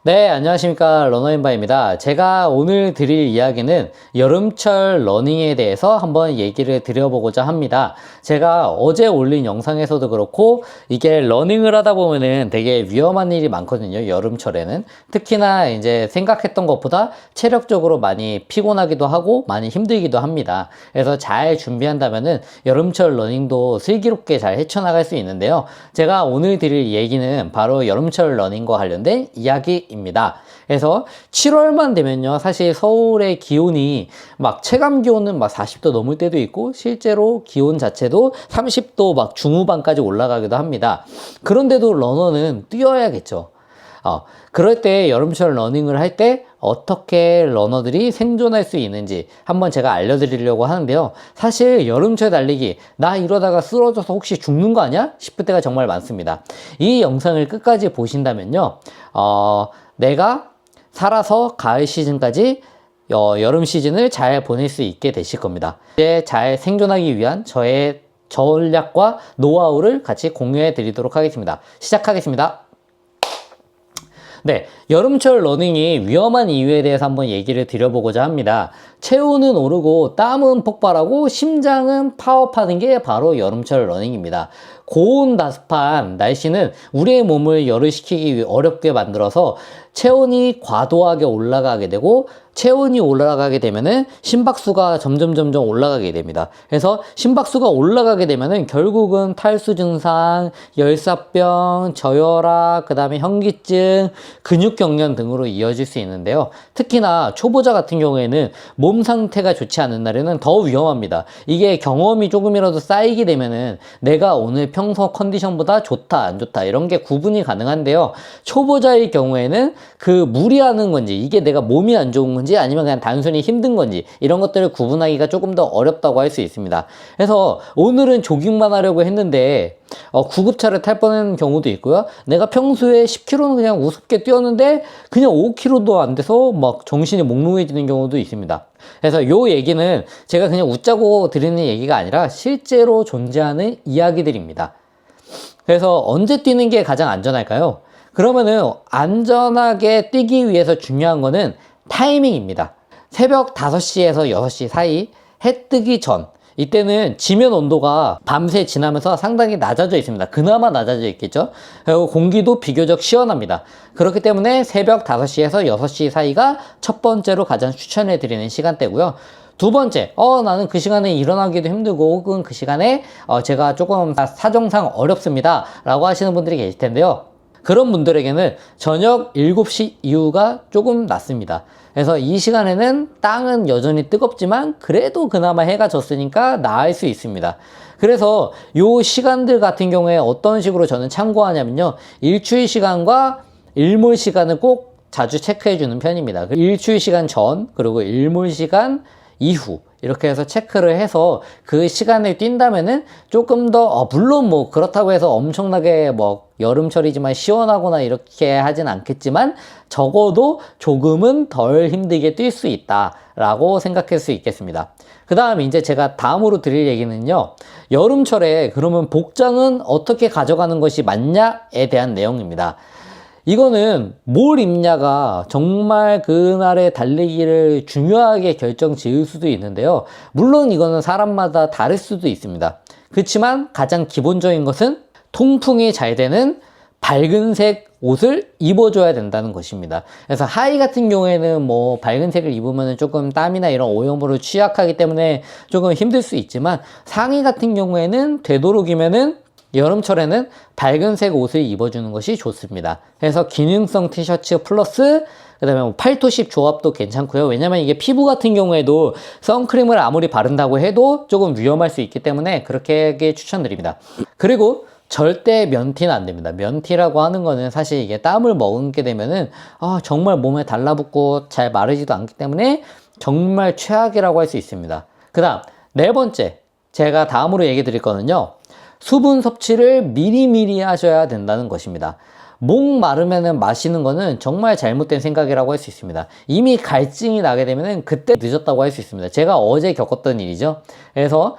네, 안녕하십니까. 러너인바입니다. 제가 오늘 드릴 이야기는 여름철 러닝에 대해서 한번 얘기를 드려보고자 합니다. 제가 어제 올린 영상에서도 그렇고 이게 러닝을 하다 보면은 되게 위험한 일이 많거든요. 여름철에는. 특히나 이제 생각했던 것보다 체력적으로 많이 피곤하기도 하고 많이 힘들기도 합니다. 그래서 잘 준비한다면은 여름철 러닝도 슬기롭게 잘 헤쳐나갈 수 있는데요. 제가 오늘 드릴 얘기는 바로 여름철 러닝과 관련된 이야기 입니다. 그래서 7월만 되면요, 사실 서울의 기온이 막 체감 기온은 막 40도 넘을 때도 있고 실제로 기온 자체도 30도 막 중후반까지 올라가기도 합니다. 그런데도 러너는 뛰어야겠죠. 그럴 때 여름철 러닝을 할 때 어떻게 러너들이 생존할 수 있는지 한번 제가 알려드리려고 하는데요. 사실 여름철 달리기, 나 이러다가 쓰러져서 혹시 죽는 거 아니야? 싶을 때가 정말 많습니다. 이 영상을 끝까지 보신다면요, 내가 살아서 가을 시즌까지 여름 시즌을 잘 보낼 수 있게 되실 겁니다. 이제 잘 생존하기 위한 저의 전략과 노하우를 같이 공유해 드리도록 하겠습니다. 시작하겠습니다. 네, 여름철 러닝이 위험한 이유에 대해서 한번 얘기를 드려보고자 합니다. 체온은 오르고 땀은 폭발하고 심장은 파업하는 게 바로 여름철 러닝입니다. 고온다습한 날씨는 우리의 몸을 열을 어렵게 만들어서 체온이 과도하게 올라가게 되고, 체온이 올라가게 되면은 심박수가 점점 올라가게 됩니다. 그래서 심박수가 올라가게 되면은 결국은 탈수 증상, 열사병, 저혈압, 그 다음에 현기증, 근육경련 등으로 이어질 수 있는데요. 특히나 초보자 같은 경우에는 몸 상태가 좋지 않은 날에는 더 위험합니다. 이게 경험이 조금이라도 쌓이게 되면은 내가 오늘 평소 컨디션보다 좋다 안 좋다 이런 게 구분이 가능한데요. 초보자의 경우에는 그 무리하는 건지, 이게 내가 몸이 안 좋은 건지 아니면 그냥 단순히 힘든 건지, 이런 것들을 구분하기가 조금 더 어렵다고 할 수 있습니다. 그래서 오늘은 조깅만 하려고 했는데 구급차를 탈 뻔한 경우도 있고요. 내가 평소에 10km는 그냥 우습게 뛰었는데 그냥 5km도 안 돼서 막 정신이 몽롱해지는 경우도 있습니다. 그래서 요 얘기는 제가 그냥 웃자고 드리는 얘기가 아니라 실제로 존재하는 이야기들입니다. 그래서 언제 뛰는 게 가장 안전할까요? 그러면은 안전하게 뛰기 위해서 중요한 거는 타이밍입니다. 새벽 5시에서 6시 사이, 해 뜨기 전, 이때는 지면 온도가 밤새 지나면서 상당히 낮아져 있습니다. 그나마 낮아져 있겠죠. 그리고 공기도 비교적 시원합니다. 그렇기 때문에 새벽 5시에서 6시 사이가 첫 번째로 가장 추천해 드리는 시간대고요. 두 번째, 나는 그 시간에 일어나기도 힘들고 혹은 그 시간에 제가 조금 사정상 어렵습니다 라고 하시는 분들이 계실 텐데요. 그런 분들에게는 저녁 7시 이후가 조금 낫습니다. 그래서 이 시간에는 땅은 여전히 뜨겁지만 그래도 그나마 해가 졌으니까 나을 수 있습니다. 그래서 요 시간들 같은 경우에 어떤 식으로 저는 참고하냐면요, 일출 시간과 일몰 시간을 꼭 자주 체크해 주는 편입니다. 일출 시간 전, 그리고 일몰 시간 이후, 이렇게 해서 체크를 해서 그 시간을 뛴다면은 조금 더 물론 뭐 그렇다고 해서 엄청나게 뭐 여름철이지만 시원하거나 이렇게 하진 않겠지만 적어도 조금은 덜 힘들게 뛸 수 있다 라고 생각할 수 있겠습니다. 그 다음 이제 제가 다음으로 드릴 얘기는요, 여름철에 그러면 복장은 어떻게 가져가는 것이 맞냐에 대한 내용입니다. 이거는 뭘 입냐가 정말 그날의 달리기를 중요하게 결정 지을 수도 있는데요. 물론 이거는 사람마다 다를 수도 있습니다. 그렇지만 가장 기본적인 것은 통풍이 잘 되는 밝은색 옷을 입어줘야 된다는 것입니다. 그래서 하의 같은 경우에는 뭐 밝은색을 입으면 조금 땀이나 이런 오염으로 취약하기 때문에 조금 힘들 수 있지만, 상의 같은 경우에는 되도록이면은 여름철에는 밝은색 옷을 입어주는 것이 좋습니다. 그래서 기능성 티셔츠 플러스 그 다음에 뭐 팔토십 조합도 괜찮고요. 왜냐면 이게 피부 같은 경우에도 선크림을 아무리 바른다고 해도 조금 위험할 수 있기 때문에 그렇게 추천드립니다. 그리고 절대 면티는 안 됩니다. 면티라고 하는 거는 사실 이게 땀을 먹게 되면은 정말 몸에 달라붙고 잘 마르지도 않기 때문에 정말 최악이라고 할 수 있습니다. 그 다음 네 번째, 제가 다음으로 얘기 드릴 거는요, 수분 섭취를 미리미리 하셔야 된다는 것입니다. 목 마르면은 마시는 거는 정말 잘못된 생각이라고 할 수 있습니다. 이미 갈증이 나게 되면은 그때 늦었다고 할 수 있습니다. 제가 어제 겪었던 일이죠. 그래서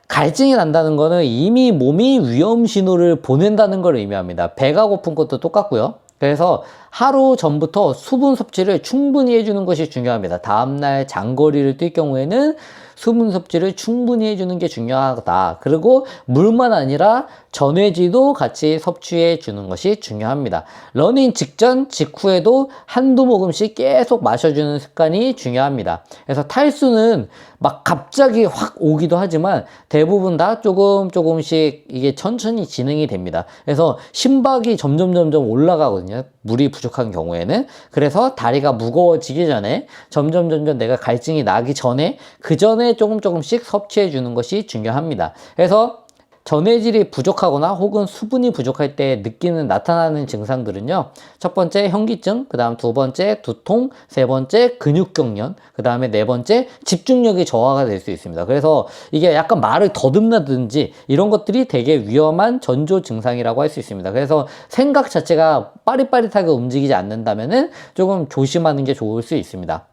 갈증이 난다는 거는 이미 몸이 위험 신호를 보낸다는 걸 의미합니다. 배가 고픈 것도 똑같고요. 그래서 하루 전부터 수분 섭취를 충분히 해주는 것이 중요합니다. 다음날 장거리를 뛸 경우에는 수분 섭취를 충분히 해주는 게 중요하다. 그리고 물만 아니라 전해질도 같이 섭취해 주는 것이 중요합니다. 러닝 직전, 직후에도 한두 모금씩 계속 마셔주는 습관이 중요합니다. 그래서 탈수는 막 갑자기 확 오기도 하지만 대부분 다 조금씩 이게 천천히 진행이 됩니다. 그래서 심박이 점점 올라가거든요. 물이 부족한 경우에는. 그래서 다리가 무거워지기 전에 점점 내가 갈증이 나기 전에 그 전에 조금씩 섭취해 주는 것이 중요합니다. 그래서 전해질이 부족하거나 혹은 수분이 부족할 때 나타나는 증상들은요. 첫 번째 현기증, 그 다음 두 번째 두통, 세 번째 근육경련, 그 다음에 네 번째 집중력이 저하가 될 수 있습니다. 그래서 이게 약간 말을 더듬나든지 이런 것들이 되게 위험한 전조 증상이라고 할 수 있습니다. 그래서 생각 자체가 빠릿빠릿하게 움직이지 않는다면은 조금 조심하는 게 좋을 수 있습니다.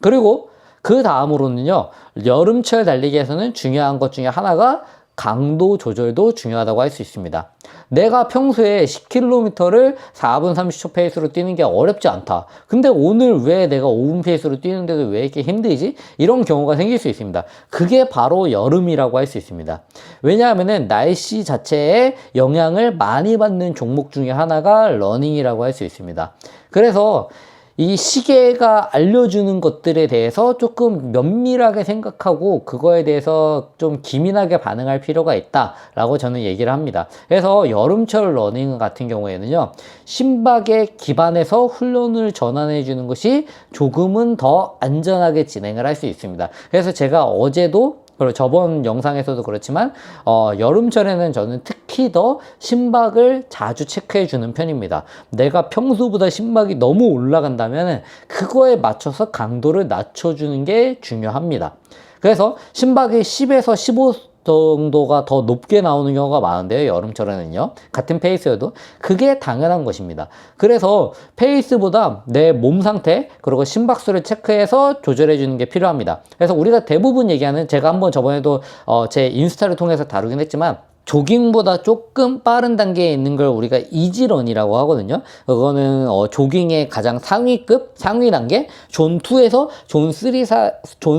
그리고 그 다음으로는요. 여름철 달리기에서는 중요한 것 중에 하나가 강도 조절도 중요하다고 할 수 있습니다. 내가 평소에 10km를 4분 30초 페이스로 뛰는 게 어렵지 않다. 근데 오늘 왜 내가 5분 페이스로 뛰는데도 왜 이렇게 힘들지? 이런 경우가 생길 수 있습니다. 그게 바로 여름이라고 할 수 있습니다. 왜냐하면 날씨 자체에 영향을 많이 받는 종목 중에 하나가 러닝이라고 할 수 있습니다. 그래서 이 시계가 알려주는 것들에 대해서 조금 면밀하게 생각하고 그거에 대해서 좀 기민하게 반응할 필요가 있다라고 저는 얘기를 합니다. 그래서 여름철 러닝 같은 경우에는요, 심박에 기반해서 훈련을 전환해 주는 것이 조금은 더 안전하게 진행을 할 수 있습니다. 그래서 제가 어제도 그리고 저번 영상에서도 그렇지만 여름철에는 저는 특히 더 심박을 자주 체크해 주는 편입니다. 내가 평소보다 심박이 너무 올라간다면 그거에 맞춰서 강도를 낮춰주는 게 중요합니다. 그래서 심박이 10에서 15 정도가 더 높게 나오는 경우가 많은데요. 여름철에는요. 같은 페이스여도 그게 당연한 것입니다. 그래서 페이스보다 내 몸 상태 그리고 심박수를 체크해서 조절해 주는 게 필요합니다. 그래서 우리가 대부분 얘기하는, 제가 한번 저번에도 제 인스타를 통해서 다루긴 했지만, 조깅보다 조금 빠른 단계에 있는 걸 우리가 이지런이라고 하거든요. 그거는 조깅의 가장 상위 단계, 존 2에서 존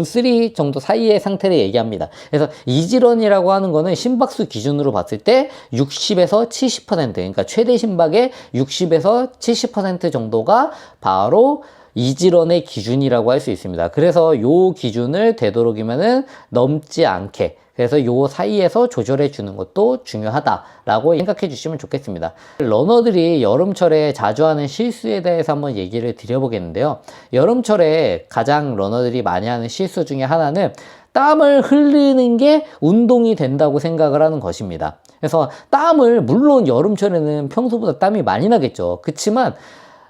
3 정도 사이의 상태를 얘기합니다. 그래서 이지런이라고 하는 거는 심박수 기준으로 봤을 때 60에서 70%, 그러니까 최대 심박의 60에서 70% 정도가 바로 이지런의 기준이라고 할 수 있습니다. 그래서 요 기준을 되도록이면은 넘지 않게, 그래서 요 사이에서 조절해 주는 것도 중요하다라고 생각해 주시면 좋겠습니다. 러너들이 여름철에 자주 하는 실수에 대해서 한번 얘기를 드려보겠는데요. 여름철에 가장 러너들이 많이 하는 실수 중에 하나는 땀을 흘리는 게 운동이 된다고 생각을 하는 것입니다. 그래서 물론 여름철에는 평소보다 땀이 많이 나겠죠. 그렇지만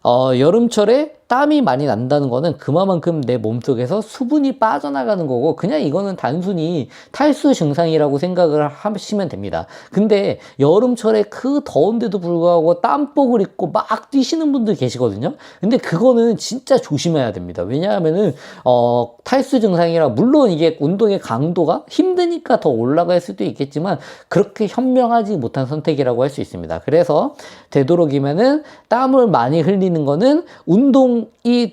여름철에 땀이 많이 난다는 거는 그만큼 내 몸속에서 수분이 빠져나가는 거고, 그냥 이거는 단순히 탈수 증상이라고 생각을 하시면 됩니다. 근데 여름철에 그 더운데도 불구하고 땀복을 입고 막 뛰시는 분들 계시거든요. 근데 그거는 진짜 조심해야 됩니다. 왜냐하면은 탈수 증상이라, 물론 이게 운동의 강도가 힘드니까 더 올라갈 수도 있겠지만 그렇게 현명하지 못한 선택이라고 할 수 있습니다. 그래서 되도록이면은 땀을 많이 흘리는 거는 운동이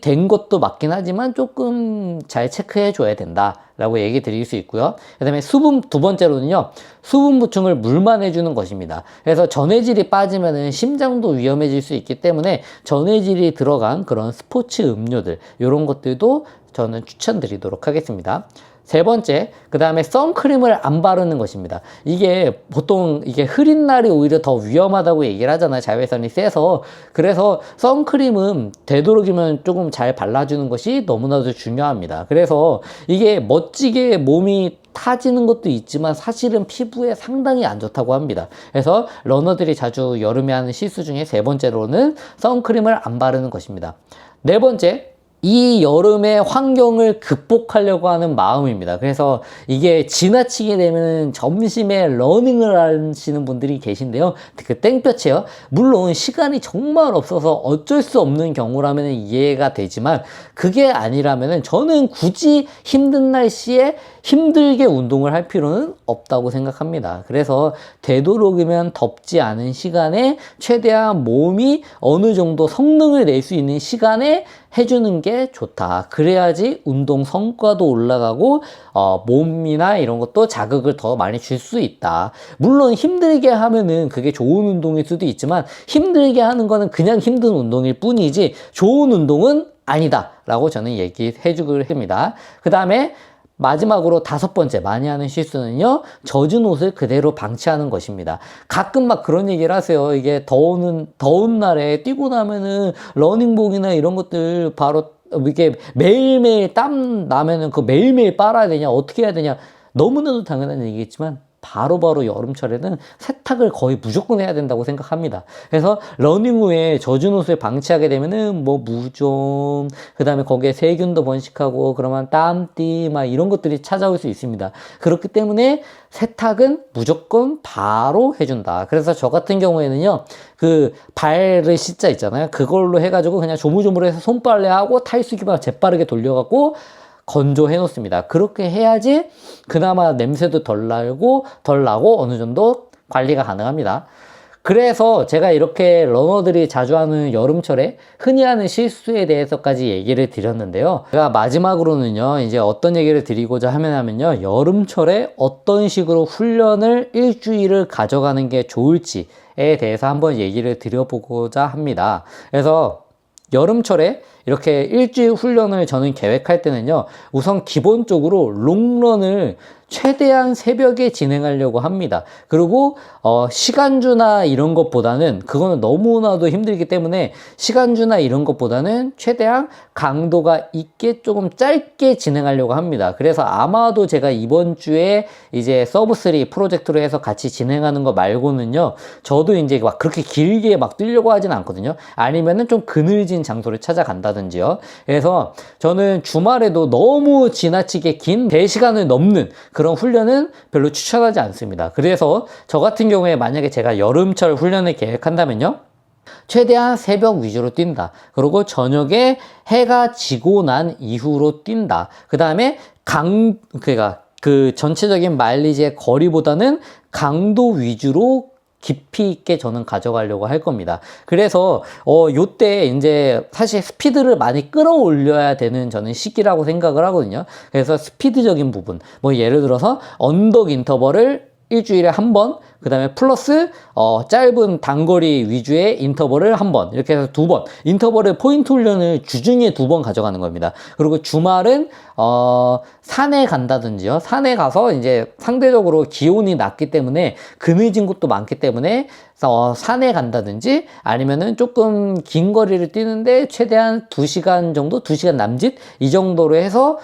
된 것도 맞긴 하지만 조금 잘 체크해 줘야 된다라고 얘기 드릴 수 있고요. 그 다음에 두 번째로는요, 수분 보충을 물만 해주는 것입니다. 그래서 전해질이 빠지면은 심장도 위험해질 수 있기 때문에 전해질이 들어간 그런 스포츠 음료들, 이런 것들도 저는 추천드리도록 하겠습니다. 세 번째, 그 다음에 선크림을 안 바르는 것입니다. 이게 보통 흐린 날이 오히려 더 위험하다고 얘기를 하잖아요. 자외선이 세서. 그래서 선크림은 되도록이면 조금 잘 발라주는 것이 너무나도 중요합니다. 그래서 이게 멋지게 몸이 타지는 것도 있지만 사실은 피부에 상당히 안 좋다고 합니다. 그래서 러너들이 자주 여름에 하는 실수 중에 세 번째로는 선크림을 안 바르는 것입니다. 네 번째, 이 여름의 환경을 극복하려고 하는 마음입니다. 그래서 이게 지나치게 되면 점심에 러닝을 하시는 분들이 계신데요. 그 땡볕이에요. 물론 시간이 정말 없어서 어쩔 수 없는 경우라면 이해가 되지만 그게 아니라면 저는 굳이 힘든 날씨에 힘들게 운동을 할 필요는 없다고 생각합니다. 그래서 되도록이면 덥지 않은 시간에 최대한 몸이 어느 정도 성능을 낼 수 있는 시간에 해주는 게 좋다. 그래야지 운동 성과도 올라가고 몸이나 이런 것도 자극을 더 많이 줄 수 있다. 물론 힘들게 하면은 그게 좋은 운동일 수도 있지만 힘들게 하는 거는 그냥 힘든 운동일 뿐이지 좋은 운동은 아니다 라고 저는 얘기해 주고 합니다. 그 다음에 마지막으로 5번째 많이 하는 실수는요, 젖은 옷을 그대로 방치하는 것입니다. 가끔 막 그런 얘기를 하세요. 이게 더운 날에 뛰고 나면은 러닝복이나 이런 것들 바로 이게 매일매일 땀 나면은 그 매일매일 빨아야 되냐, 어떻게 해야 되냐. 너무나도 당연한 얘기겠지만 바로바로 여름철에는 세탁을 거의 무조건 해야 된다고 생각합니다. 그래서 러닝 후에 젖은 옷을 방치하게 되면은 뭐 무좀, 그 다음에 거기에 세균도 번식하고 그러면 땀띠 막 이런 것들이 찾아올 수 있습니다. 그렇기 때문에 세탁은 무조건 바로 해준다. 그래서 저 같은 경우에는요, 그 발을 씻자 있잖아요. 그걸로 해가지고 그냥 조물조물해서 손빨래하고 탈수기만 재빠르게 돌려갖고 건조해 놓습니다. 그렇게 해야지 그나마 냄새도 덜 나고 어느 정도 관리가 가능합니다. 그래서 제가 이렇게 러너들이 자주 하는 여름철에 흔히 하는 실수에 대해서까지 얘기를 드렸는데요. 제가 마지막으로는요, 이제 어떤 얘기를 드리고자 하면요, 여름철에 어떤 식으로 훈련을 일주일을 가져가는 게 좋을지에 대해서 한번 얘기를 드려보고자 합니다. 그래서 여름철에 이렇게 일주일 훈련을 저는 계획할 때는요, 우선 기본적으로 롱런을 최대한 새벽에 진행하려고 합니다. 그리고 시간주나 이런 것보다는 그거는 너무나도 힘들기 때문에 시간주나 이런 것보다는 최대한 강도가 있게 조금 짧게 진행하려고 합니다. 그래서 아마도 제가 이번 주에 이제 서브3 프로젝트로 해서 같이 진행하는 거 말고는요, 저도 이제 막 그렇게 길게 막 뛰려고 하진 않거든요. 아니면은 좀 그늘진 장소를 찾아간다든지요. 그래서 저는 주말에도 너무 지나치게 긴 대시간을 넘는 그런 훈련은 별로 추천하지 않습니다. 그래서 저 같은 경우에 만약에 제가 여름철 훈련을 계획한다면요, 최대한 새벽 위주로 뛴다. 그리고 저녁에 해가 지고 난 이후로 뛴다. 그 다음에 그러니까 그 전체적인 마일리지의 거리보다는 강도 위주로 깊이 있게 저는 가져가려고 할 겁니다. 그래서 요때 이제 사실 스피드를 많이 끌어올려야 되는 저는 시기라고 생각을 하거든요. 그래서 스피드적인 부분, 뭐 예를 들어서 언덕 인터벌을 일주일에 한 번, 그 다음에 플러스 짧은 단거리 위주의 인터벌을 한 번, 이렇게 해서 2번, 인터벌의 포인트 훈련을 주중에 2번 가져가는 겁니다. 그리고 주말은 산에 간다든지요, 산에 가서 이제 상대적으로 기온이 낮기 때문에 그늘진 곳도 많기 때문에 산에 간다든지, 아니면은 조금 긴 거리를 뛰는데 최대한 2시간 정도, 2시간 남짓 이 정도로 해서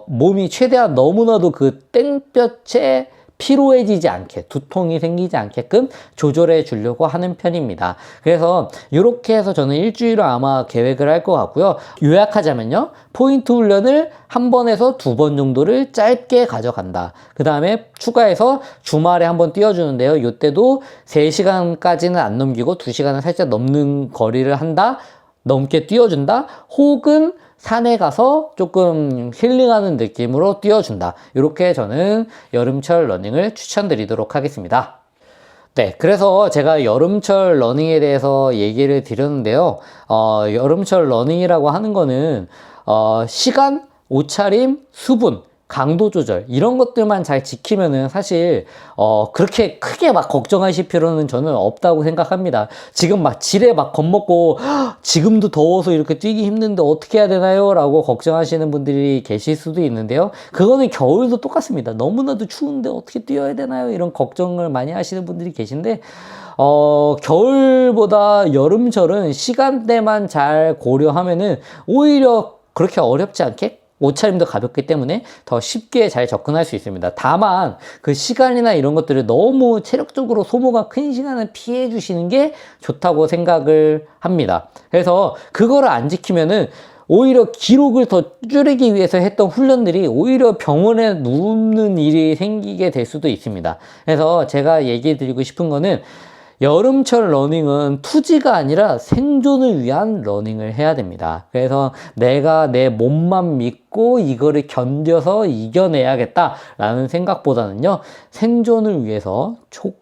몸이 최대한 너무나도 그 땡볕에 피로해지지 않게, 두통이 생기지 않게끔 조절해 주려고 하는 편입니다. 그래서 이렇게 해서 저는 일주일을 아마 계획을 할 것 같고요. 요약하자면요, 포인트 훈련을 한 번에서 2번 정도를 짧게 가져간다. 그 다음에 추가해서 주말에 한번 뛰어주는데요, 이때도 3시간까지는 안 넘기고 2시간을 살짝 넘는 거리를 한다, 넘게 뛰어준다, 혹은 산에 가서 조금 힐링하는 느낌으로 뛰어준다. 이렇게 저는 여름철 러닝을 추천드리도록 하겠습니다. 네, 그래서 제가 여름철 러닝에 대해서 얘기를 드렸는데요. 여름철 러닝이라고 하는 거는 시간, 옷차림, 수분, 강도 조절 이런 것들만 잘 지키면은 사실 그렇게 크게 막 걱정하실 필요는 저는 없다고 생각합니다. 지금 막 지레 막 겁먹고 지금도 더워서 이렇게 뛰기 힘든데 어떻게 해야 되나요? 라고 걱정하시는 분들이 계실 수도 있는데요. 그거는 겨울도 똑같습니다. 너무나도 추운데 어떻게 뛰어야 되나요? 이런 걱정을 많이 하시는 분들이 계신데 겨울보다 여름철은 시간대만 잘 고려하면은 오히려 그렇게 어렵지 않게 옷차림도 가볍기 때문에 더 쉽게 잘 접근할 수 있습니다. 다만 그 시간이나 이런 것들을 너무 체력적으로 소모가 큰 시간을 피해 주시는 게 좋다고 생각을 합니다. 그래서 그거를 안 지키면은 오히려 기록을 더 줄이기 위해서 했던 훈련들이 오히려 병원에 눕는 일이 생기게 될 수도 있습니다. 그래서 제가 얘기 드리고 싶은 거는 여름철 러닝은 투지가 아니라 생존을 위한 러닝을 해야 됩니다. 그래서 내가 내 몸만 믿고 이거를 견뎌서 이겨내야겠다라는 생각보다는요, 생존을 위해서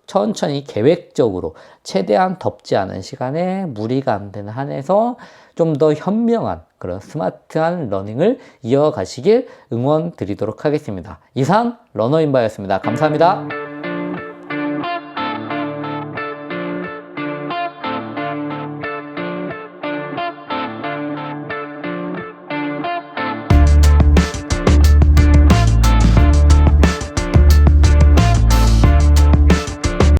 천천히 계획적으로 최대한 덥지 않은 시간에 무리가 안 되는 한에서 좀 더 현명한 그런 스마트한 러닝을 이어가시길 응원 드리도록 하겠습니다. 이상 러너인바였습니다. 감사합니다.